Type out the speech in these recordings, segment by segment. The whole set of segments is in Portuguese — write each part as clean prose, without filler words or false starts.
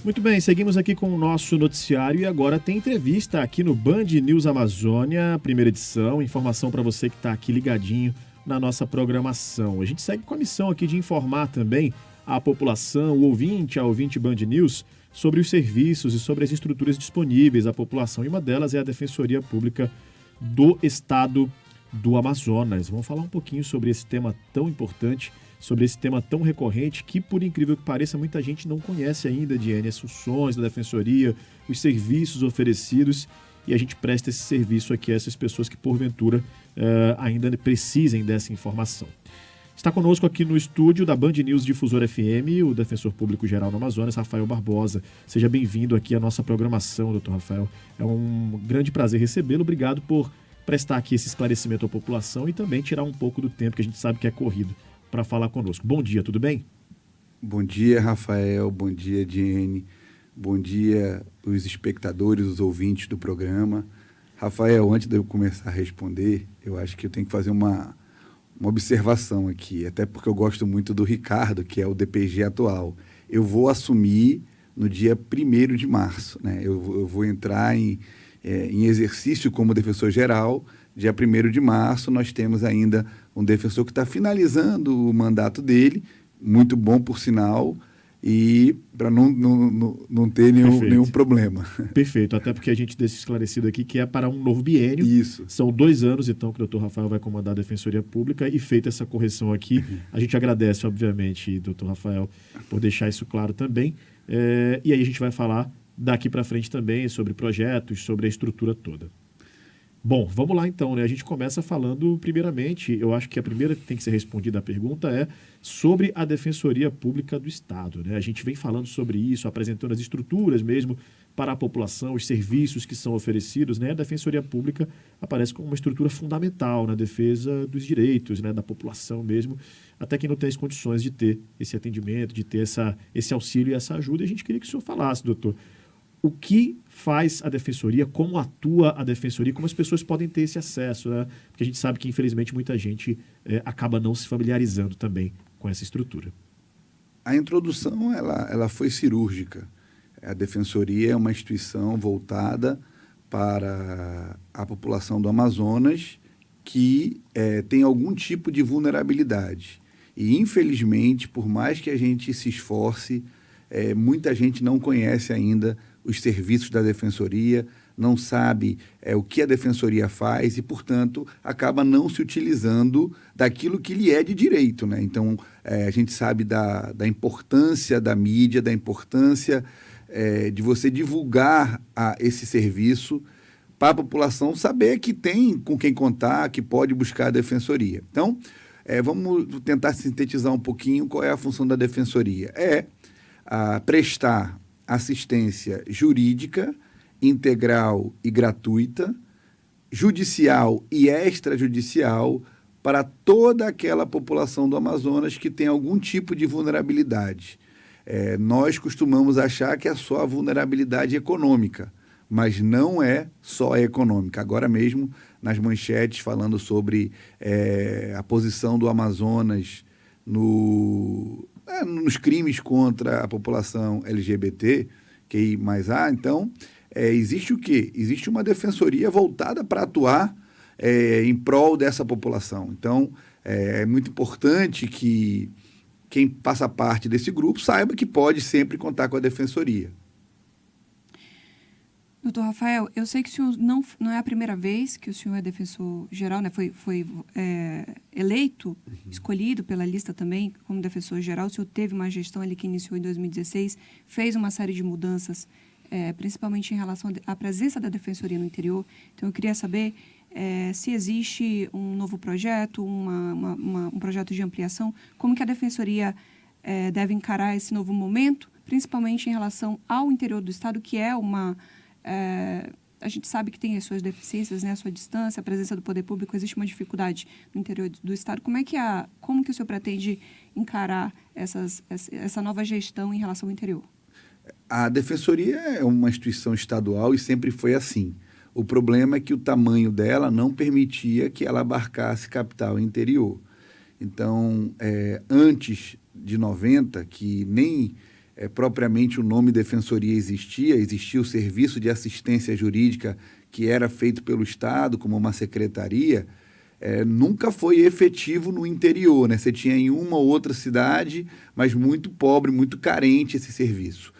Muito bem, seguimos aqui com o nosso noticiário e agora tem entrevista aqui no Band News Amazônia, primeira edição. Informação para você que está aqui ligadinho na nossa programação. A gente segue com a missão aqui de informar também a população, o ouvinte, a ouvinte Band News, sobre os serviços e sobre as estruturas disponíveis à população. E uma delas é a Defensoria Pública do Estado do Amazonas. Vamos falar um pouquinho sobre esse tema tão importante, sobre esse tema tão recorrente que, por incrível que pareça, muita gente não conhece ainda, Diene, as funções da Defensoria, os serviços oferecidos, e a gente presta esse serviço aqui a essas pessoas que, porventura, ainda precisem dessa informação. Está conosco aqui no estúdio da Band News Difusora FM, o Defensor Público Geral do Amazonas, Rafael Barbosa. Seja bem-vindo aqui à nossa programação, doutor Rafael. É um grande prazer recebê-lo. Obrigado por prestar aqui esse esclarecimento à população e também tirar um pouco do tempo que a gente sabe que é corrido para falar conosco. Bom dia, tudo bem? Bom dia, Rafael. Bom dia, Diene. Bom dia, os espectadores, os ouvintes do programa. Rafael, antes de eu começar a responder, eu acho que eu tenho que fazer uma observação aqui, até porque eu gosto muito do Ricardo, que é o DPG atual. Eu vou assumir no dia 1º de março, né? Eu vou entrar em exercício como defensor geral. Dia 1º de março, nós temos ainda um defensor que está finalizando o mandato dele, muito bom, por sinal, e para não ter nenhum problema. Perfeito, até porque a gente deixa esclarecido aqui que é para um novo biênio. Isso. São 2 anos, então, que o doutor Rafael vai comandar a Defensoria Pública, e feita essa correção aqui, a gente agradece, obviamente, doutor Rafael, por deixar isso claro também. E aí a gente vai falar daqui para frente também sobre projetos, sobre a estrutura toda. Bom, vamos lá então, né? A gente começa falando, primeiramente, eu acho que a primeira que tem que ser respondida a pergunta é sobre a Defensoria Pública do Estado, né? A gente vem falando sobre isso, apresentando as estruturas mesmo para a população, os serviços que são oferecidos, né? A Defensoria Pública aparece como uma estrutura fundamental na defesa dos direitos, né? Da população mesmo, até quem não tem as condições de ter esse atendimento, de ter esse auxílio e essa ajuda. E a gente queria que o senhor falasse, doutor, o que faz a Defensoria, como atua a Defensoria, como as pessoas podem ter esse acesso, né? Porque a gente sabe que, infelizmente, muita gente acaba não se familiarizando também com essa estrutura. A introdução ela foi cirúrgica. A Defensoria é uma instituição voltada para a população do Amazonas que tem algum tipo de vulnerabilidade. E, infelizmente, por mais que a gente se esforce, muita gente não conhece ainda os serviços da Defensoria, não sabe o que a Defensoria faz e, portanto, acaba não se utilizando daquilo que lhe é de direito, né? Então, a gente sabe da importância da mídia, da importância de você divulgar esse serviço para a população saber que tem com quem contar, que pode buscar a Defensoria. Então, vamos tentar sintetizar um pouquinho qual é a função da Defensoria. Prestar assistência jurídica, integral e gratuita, judicial e extrajudicial para toda aquela população do Amazonas que tem algum tipo de vulnerabilidade. Nós costumamos achar que é só a vulnerabilidade econômica, mas não é só econômica. Agora mesmo, nas manchetes, falando sobre a posição do Amazonas nos crimes contra a população LGBT, QI+A, então, existe o quê? Existe uma defensoria voltada para atuar em prol dessa população. Então, é muito importante que quem faça parte desse grupo saiba que pode sempre contar com a defensoria. Doutor Rafael, eu sei que o senhor não é a primeira vez que o senhor é defensor geral, né? Foi eleito, escolhido pela lista também como defensor geral. O senhor teve uma gestão ali que iniciou em 2016, fez uma série de mudanças, principalmente em relação à presença da defensoria no interior. Então, eu queria saber se existe um novo projeto, um projeto de ampliação, como que a defensoria deve encarar esse novo momento, principalmente em relação ao interior do Estado, que é a gente sabe que tem as suas deficiências, né, a sua distância, a presença do poder público, existe uma dificuldade no interior do Estado. Como que o senhor pretende encarar essa nova gestão em relação ao interior? A Defensoria é uma instituição estadual e sempre foi assim. O problema é que o tamanho dela não permitia que ela abarcasse capital e interior. Então, antes de 90, que nem propriamente o nome defensoria existia o serviço de assistência jurídica que era feito pelo Estado como uma secretaria, nunca foi efetivo no interior, né? Você tinha em uma ou outra cidade, mas muito pobre, muito carente esse serviço.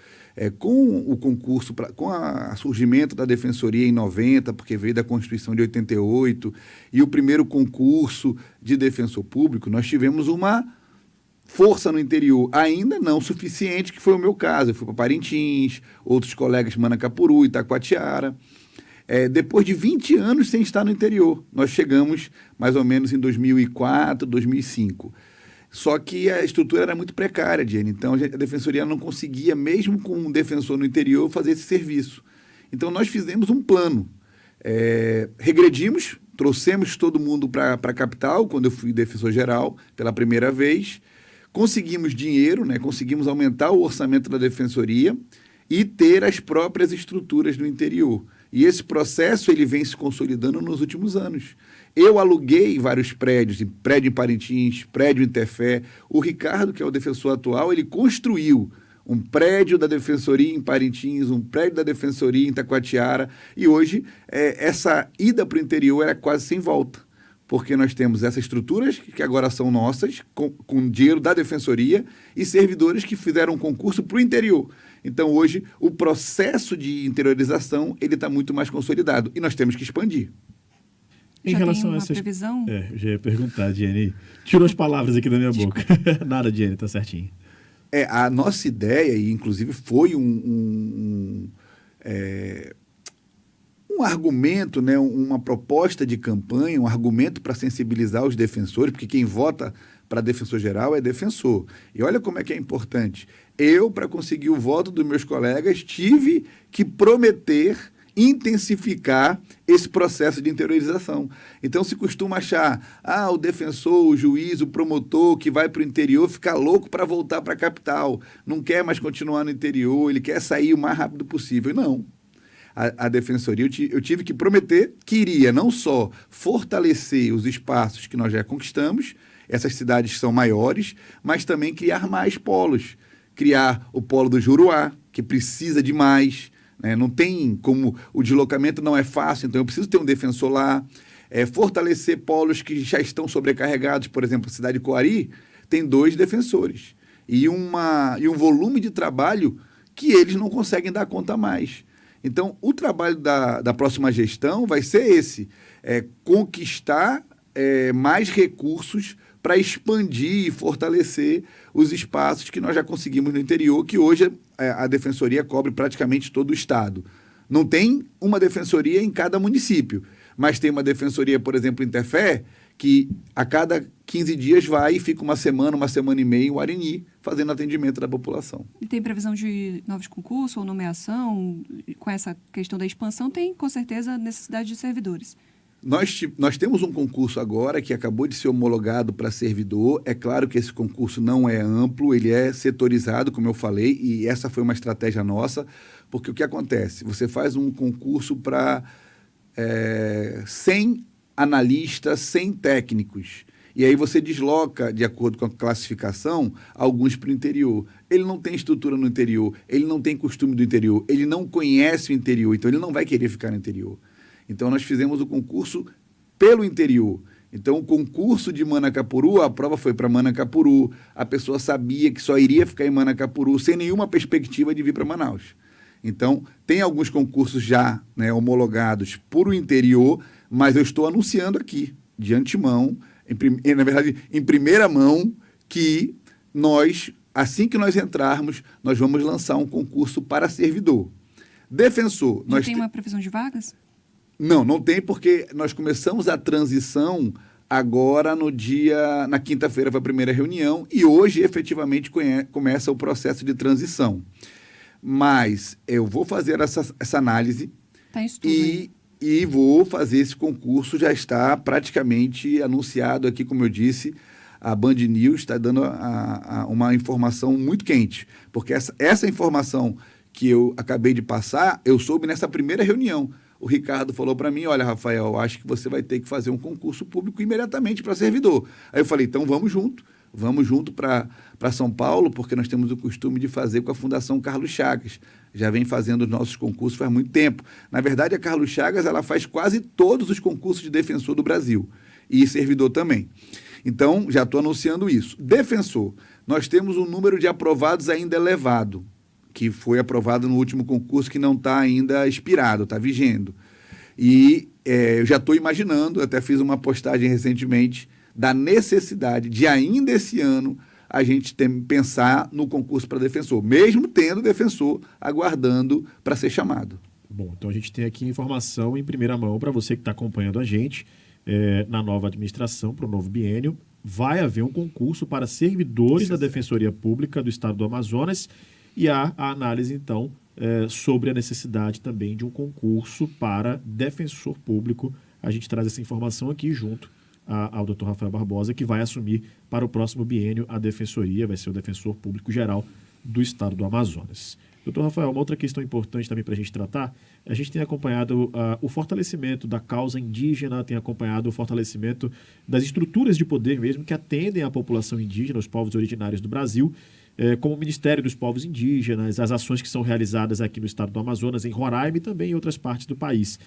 Com o concurso, com o surgimento da Defensoria em 90, porque veio da Constituição de 88, e o primeiro concurso de defensor público, nós tivemos uma força no interior, ainda não suficiente, que foi o meu caso. Eu fui para Parintins, outros colegas de Manacapuru, Itacoatiara. Depois de 20 anos sem estar no interior, nós chegamos mais ou menos em 2004, 2005. Só que a estrutura era muito precária, Jenny. Então, a Defensoria não conseguia, mesmo com um defensor no interior, fazer esse serviço. Então, nós fizemos um plano. Regredimos, trouxemos todo mundo para a capital, quando eu fui defensor geral, pela primeira vez. Conseguimos dinheiro, né? Conseguimos aumentar o orçamento da Defensoria e ter as próprias estruturas no interior. E esse processo ele vem se consolidando nos últimos anos. Eu aluguei vários prédios, prédio em Parintins, prédio em Tefé. O Ricardo, que é o defensor atual, ele construiu um prédio da Defensoria em Parintins, um prédio da Defensoria em Itacoatiara, e hoje essa ida para o interior era quase sem volta, porque nós temos essas estruturas que agora são nossas, com dinheiro da Defensoria, e servidores que fizeram um concurso para o interior. Então, hoje, o processo de interiorização ele está muito mais consolidado, e nós temos que expandir. Em já relação tem a uma essas... previsão? Eu já ia perguntar, Jenny. Tirou as palavras aqui da minha boca. Nada, Jenny, tá certinho. A nossa ideia, e inclusive foi um argumento, né, uma proposta de campanha, um argumento para sensibilizar os defensores, porque quem vota para defensor geral é defensor. E olha como é que é importante. Eu, para conseguir o voto dos meus colegas, tive que prometer intensificar esse processo de interiorização. Então, se costuma achar, o defensor, o juiz, o promotor que vai para o interior fica louco para voltar para a capital, não quer mais continuar no interior, ele quer sair o mais rápido possível. Não. A Defensoria, eu tive que prometer que iria não só fortalecer os espaços que nós já conquistamos, essas cidades são maiores, mas também criar mais polos. Criar o polo do Juruá, que precisa de mais. Não tem como, o deslocamento não é fácil, então eu preciso ter um defensor lá. Fortalecer polos que já estão sobrecarregados, por exemplo, a cidade de Coari tem 2 defensores e um volume de trabalho que eles não conseguem dar conta mais. Então, o trabalho da próxima gestão vai ser esse, conquistar mais recursos para expandir e fortalecer os espaços que nós já conseguimos no interior, que hoje a Defensoria cobre praticamente todo o estado. Não tem uma defensoria em cada município, mas tem uma defensoria, por exemplo, em Tefé, que a cada 15 dias vai e fica uma semana e meia em Uarini, fazendo atendimento da população. E tem previsão de novos concursos ou nomeação? Com essa questão da expansão, tem, com certeza, necessidade de servidores. Nós temos um concurso agora que acabou de ser homologado para servidor. É claro que esse concurso não é amplo, ele é setorizado, como eu falei, e essa foi uma estratégia nossa, porque o que acontece? Você faz um concurso para 100 analistas, 100 técnicos, e aí você desloca, de acordo com a classificação, alguns para o interior. Ele não tem estrutura no interior, ele não tem costume do interior, ele não conhece o interior, então ele não vai querer ficar no interior. Então, nós fizemos o concurso pelo interior. Então, o concurso de Manacapuru, a prova foi para Manacapuru, a pessoa sabia que só iria ficar em Manacapuru sem nenhuma perspectiva de vir para Manaus. Então, tem alguns concursos já, né, homologados por o interior, mas eu estou anunciando aqui, de antemão, na verdade, em primeira mão, que nós, assim que nós entrarmos, nós vamos lançar um concurso para servidor. Defensor. Já tem uma previsão de vagas? Não tem, porque nós começamos a transição agora na quinta-feira foi a primeira reunião e hoje efetivamente começa o processo de transição. Mas eu vou fazer essa análise e vou fazer esse concurso, já está praticamente anunciado aqui, como eu disse, a Band News está dando uma informação muito quente, porque essa informação que eu acabei de passar, eu soube nessa primeira reunião. O Ricardo falou para mim, olha, Rafael, acho que você vai ter que fazer um concurso público imediatamente para servidor. Aí eu falei, então vamos junto, Vamos junto para São Paulo, porque nós temos o costume de fazer com a Fundação Carlos Chagas. Já vem fazendo os nossos concursos faz muito tempo. Na verdade, a Carlos Chagas ela faz quase todos os concursos de defensor do Brasil. E servidor também. Então, já estou anunciando isso. Defensor, nós temos um número de aprovados ainda elevado, que foi aprovado no último concurso, que não está ainda expirado, está vigendo. E eu já estou imaginando, até fiz uma postagem recentemente, da necessidade de ainda esse ano a gente pensar no concurso para defensor, mesmo tendo defensor aguardando para ser chamado. Bom, então a gente tem aqui informação em primeira mão para você que está acompanhando a gente. Na nova administração, para o novo biênio, vai haver um concurso para servidores da Defensoria Pública do Estado do Amazonas e há a análise, então, sobre a necessidade também de um concurso para defensor público. A gente traz essa informação aqui junto ao Dr. Rafael Barbosa, que vai assumir para o próximo biênio a defensoria, vai ser o defensor público geral do Estado do Amazonas. Doutor Rafael, uma outra questão importante também para a gente tratar, a gente tem acompanhado o fortalecimento da causa indígena, tem acompanhado o fortalecimento das estruturas de poder mesmo que atendem a população indígena, os povos originários do Brasil, como o Ministério dos Povos Indígenas, as ações que são realizadas aqui no Estado do Amazonas, em Roraima e também em outras partes do país.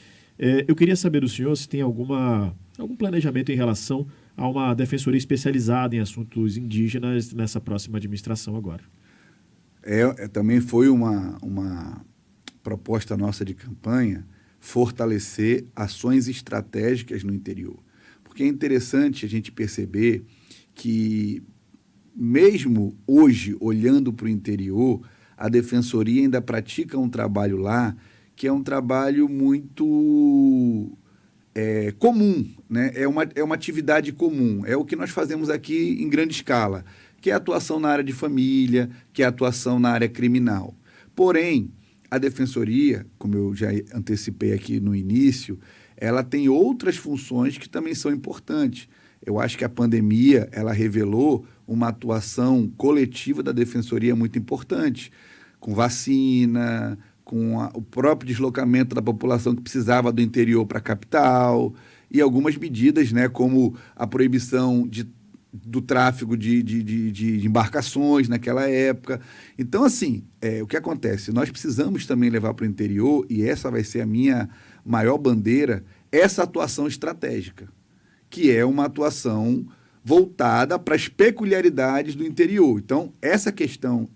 Eu queria saber do senhor se tem algum planejamento em relação a uma defensoria especializada em assuntos indígenas nessa próxima administração agora. Também foi uma proposta nossa de campanha fortalecer ações estratégicas no interior. Porque é interessante a gente perceber que, mesmo hoje, olhando para o interior, a Defensoria ainda pratica um trabalho lá que é um trabalho muito comum, né? É uma atividade comum, é o que nós fazemos aqui em grande escala, que é a atuação na área de família, que é a atuação na área criminal. Porém, a Defensoria, como eu já antecipei aqui no início, ela tem outras funções que também são importantes. Eu acho que a pandemia, ela revelou uma atuação coletiva da Defensoria muito importante, com vacina, com o próprio deslocamento da população que precisava do interior para a capital, e algumas medidas, né, como a proibição do tráfego de embarcações naquela época. Então, assim, o que acontece? Nós precisamos também levar para o interior, e essa vai ser a minha maior bandeira, essa atuação estratégica, que é uma atuação voltada para as peculiaridades do interior. Então, essa questão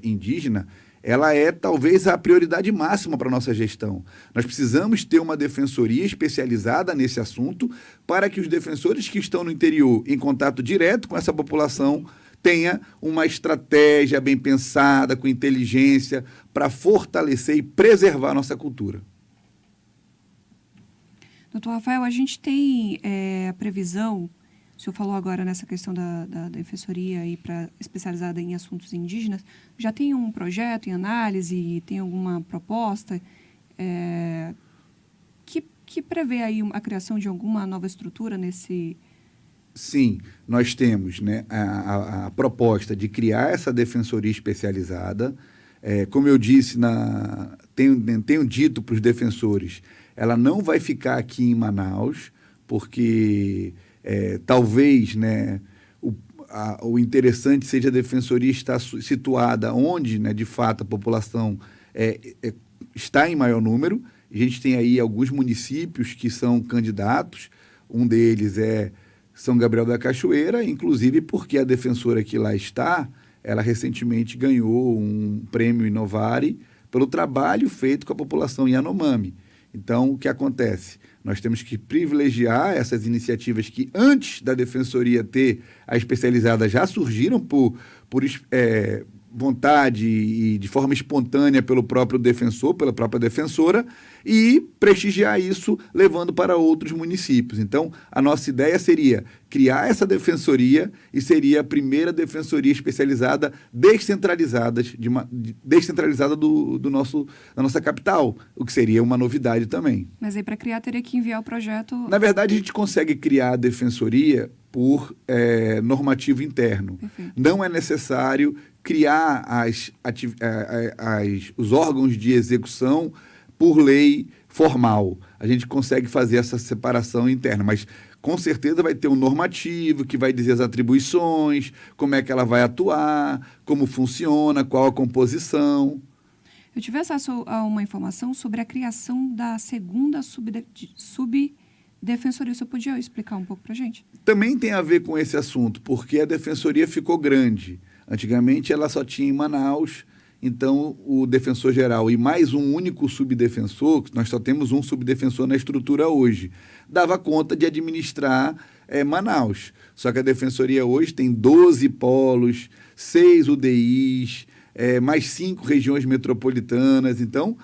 indígena, ela é talvez a prioridade máxima para a nossa gestão. Nós precisamos ter uma defensoria especializada nesse assunto para que os defensores que estão no interior, em contato direto com essa população, tenha uma estratégia bem pensada, com inteligência, para fortalecer e preservar a nossa cultura. Doutor Rafael, a gente tem a previsão, o senhor falou agora nessa questão da defensoria especializada em assuntos indígenas, já tem um projeto em análise, tem alguma proposta que prevê aí a criação de alguma nova estrutura nesse... Sim, nós temos, né, a proposta de criar essa defensoria especializada. Como eu disse, tenho dito para os defensores, ela não vai ficar aqui em Manaus, porque talvez, né, o interessante seja a defensoria estar situada onde, né, de fato, a população está em maior número. A gente tem aí alguns municípios que são candidatos, um deles é São Gabriel da Cachoeira, inclusive porque a defensora que lá está, ela recentemente ganhou um prêmio Inovare pelo trabalho feito com a população Yanomami. Então, o que acontece? Nós temos que privilegiar essas iniciativas que, antes da Defensoria ter a especializada, já surgiram por vontade e de forma espontânea pelo próprio defensor, pela própria defensora, e prestigiar isso levando para outros municípios. Então, a nossa ideia seria criar essa defensoria e seria a primeira defensoria especializada descentralizada da nossa capital, o que seria uma novidade também. Mas aí, para criar, teria que enviar o projeto... Na verdade, a gente consegue criar a defensoria por normativo interno. Perfeito. Não é necessário criar os órgãos de execução por lei formal. A gente consegue fazer essa separação interna, mas com certeza vai ter um normativo que vai dizer as atribuições, como é que ela vai atuar, como funciona, qual a composição. Eu tive acesso a uma informação sobre a criação da segunda subdefensoria. Você podia explicar um pouco para a gente? Também tem a ver com esse assunto, porque a defensoria ficou grande. Antigamente ela só tinha em Manaus, então o defensor-geral e mais um único subdefensor, nós só temos um subdefensor na estrutura hoje, dava conta de administrar Manaus. Só que a defensoria hoje tem 12 polos, 6 UDIs, mais 5 regiões metropolitanas, então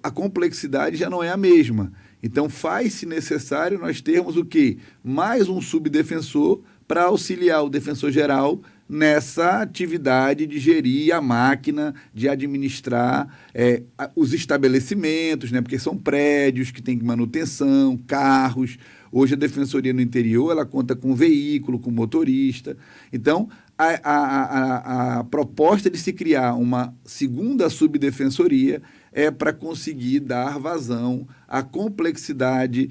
a complexidade já não é a mesma. Então faz-se necessário nós termos o quê? Mais um subdefensor para auxiliar o defensor-geral nessa atividade de gerir a máquina, de administrar os estabelecimentos, né? Porque são prédios que têm manutenção, carros. Hoje a defensoria no interior ela conta com veículo, com motorista. Então, a proposta de se criar uma segunda subdefensoria é para conseguir dar vazão à complexidade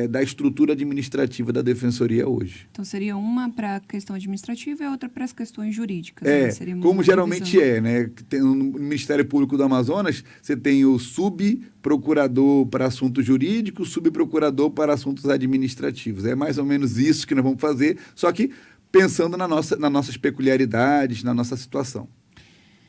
da estrutura administrativa da defensoria hoje. Então, seria uma para a questão administrativa e outra para as questões jurídicas. Né? Seria como geralmente né? No Ministério Público do Amazonas, você tem o subprocurador para assuntos jurídicos, subprocurador para assuntos administrativos. É mais ou menos isso que nós vamos fazer, só que pensando nas nossas peculiaridades, na nossa situação.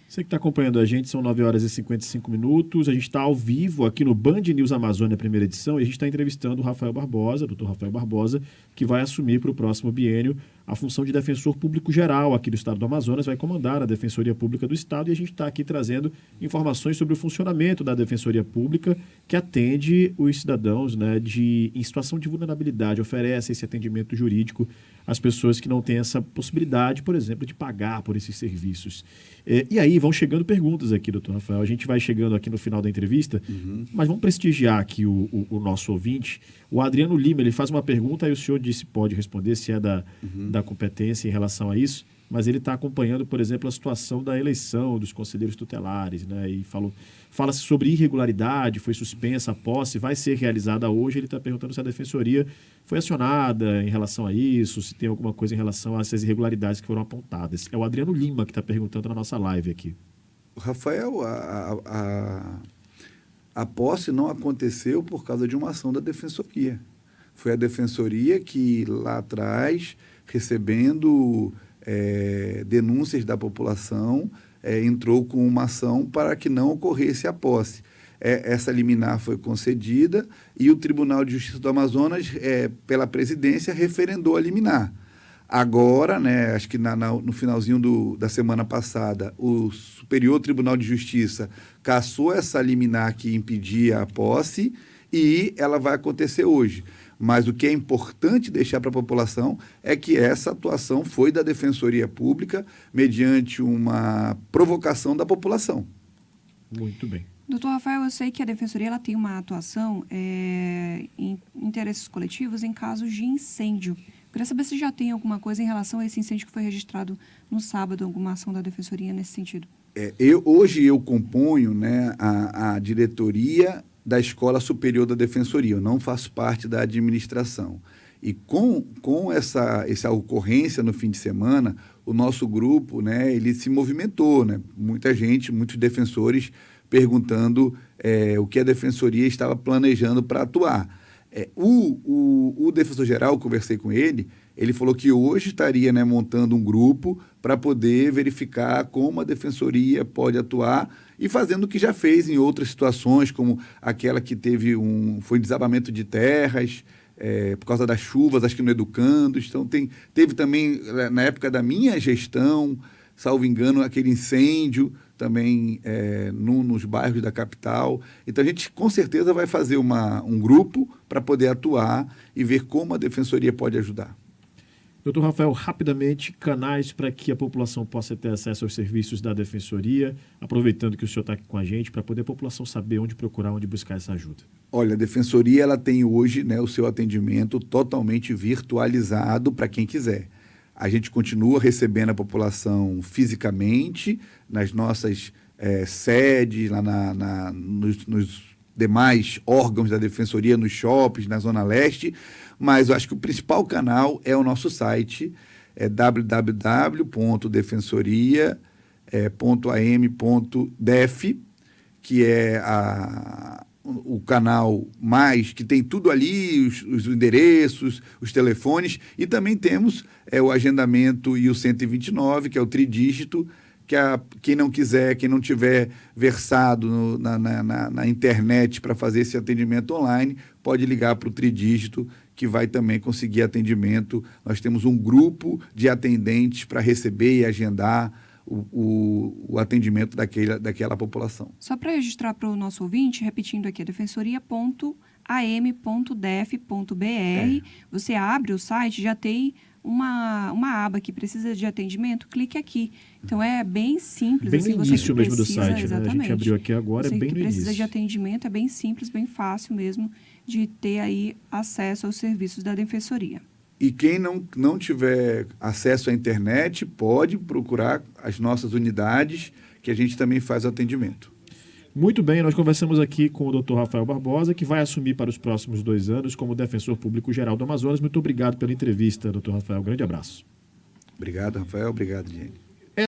Você que está acompanhando a gente, são 9 horas e 55 minutos. A gente está ao vivo aqui no Band News Amazônia, primeira edição, e a gente está entrevistando o Rafael Barbosa, doutor Rafael Barbosa, que vai assumir para o próximo biênio a função de defensor público geral aqui do Estado do Amazonas, vai comandar a Defensoria Pública do Estado, e a gente está aqui trazendo informações sobre o funcionamento da Defensoria Pública, que atende os cidadãos, né, em situação de vulnerabilidade, oferece esse atendimento jurídico às pessoas que não têm essa possibilidade, por exemplo, de pagar por esses serviços. E aí vão chegando perguntas aqui, doutor Rafael. A gente vai chegando aqui no final da entrevista, mas vamos prestigiar aqui o nosso ouvinte. O Adriano Lima, ele faz uma pergunta, aí o senhor disse pode responder se é da competência em relação a isso, mas ele está acompanhando, por exemplo, a situação da eleição dos conselheiros tutelares, né? E fala-se sobre irregularidade, foi suspensa a posse, vai ser realizada hoje. Ele está perguntando se a defensoria foi acionada em relação a isso, se tem alguma coisa em relação a essas irregularidades que foram apontadas. É o Adriano Lima que está perguntando na nossa live aqui. Rafael, a posse não aconteceu por causa de uma ação da defensoria. Foi a defensoria que, lá atrás, recebendo denúncias da população, entrou com uma ação para que não ocorresse a posse. Essa liminar foi concedida e o Tribunal de Justiça do Amazonas, pela presidência, referendou a liminar. Agora, né, acho que no finalzinho da semana passada, o Superior Tribunal de Justiça cassou essa liminar que impedia a posse e ela vai acontecer hoje. Mas o que é importante deixar para a população é que essa atuação foi da Defensoria Pública mediante uma provocação da população. Muito bem. Doutor Rafael, eu sei que a Defensoria ela tem uma atuação em interesses coletivos em casos de incêndio. Queria saber se já tem alguma coisa em relação a esse incêndio que foi registrado no sábado, alguma ação da Defensoria nesse sentido. Hoje eu componho, né, a diretoria da Escola Superior da Defensoria, eu não faço parte da administração. E com essa ocorrência no fim de semana, o nosso grupo, né, ele se movimentou, né? Muita gente, muitos defensores perguntando o que a Defensoria estava planejando para atuar. O defensor-geral, eu conversei com ele falou que hoje estaria, né, montando um grupo para poder verificar como a Defensoria pode atuar e fazendo o que já fez em outras situações, como aquela que foi desabamento de terras por causa das chuvas, acho que no Educandos. Então, teve também, na época da minha gestão, salvo engano, aquele incêndio também nos bairros da capital. Então, a gente com certeza vai fazer um grupo para poder atuar e ver como a Defensoria pode ajudar. Doutor Rafael, rapidamente, canais para que a população possa ter acesso aos serviços da Defensoria, aproveitando que o senhor está aqui com a gente, para poder a população saber onde procurar, onde buscar essa ajuda. Olha, a Defensoria ela tem hoje, né, o seu atendimento totalmente virtualizado para quem quiser. A gente continua recebendo a população fisicamente nas nossas sedes, lá demais órgãos da Defensoria nos shoppings, na Zona Leste, mas eu acho que o principal canal é o nosso site, é www.defensoria.am.def, que é o canal mais, que tem tudo ali, os endereços, os telefones, e também temos o agendamento e o 129, que é o tridígito, que quem não quiser, quem não tiver versado na internet para fazer esse atendimento online, pode ligar para o tridígito, que vai também conseguir atendimento. Nós temos um grupo de atendentes para receber e agendar o atendimento daquela população. Só para registrar para o nosso ouvinte, repetindo aqui, defensoria.am.def.br, você abre o site, já tem uma aba que precisa de atendimento, clique aqui. Então, é bem simples. Bem assim, no início mesmo do site, exatamente. Né? A gente abriu aqui agora, você bem no início. Precisa de atendimento, é bem simples, bem fácil mesmo de ter aí acesso aos serviços da Defensoria. E quem não tiver acesso à internet, pode procurar as nossas unidades, que a gente também faz o atendimento. Muito bem, nós conversamos aqui com o Dr. Rafael Barbosa, que vai assumir para os próximos 2 anos como Defensor Público Geral do Amazonas. Muito obrigado pela entrevista, Dr. Rafael. Grande abraço. Obrigado, Rafael. Obrigado, Jenny.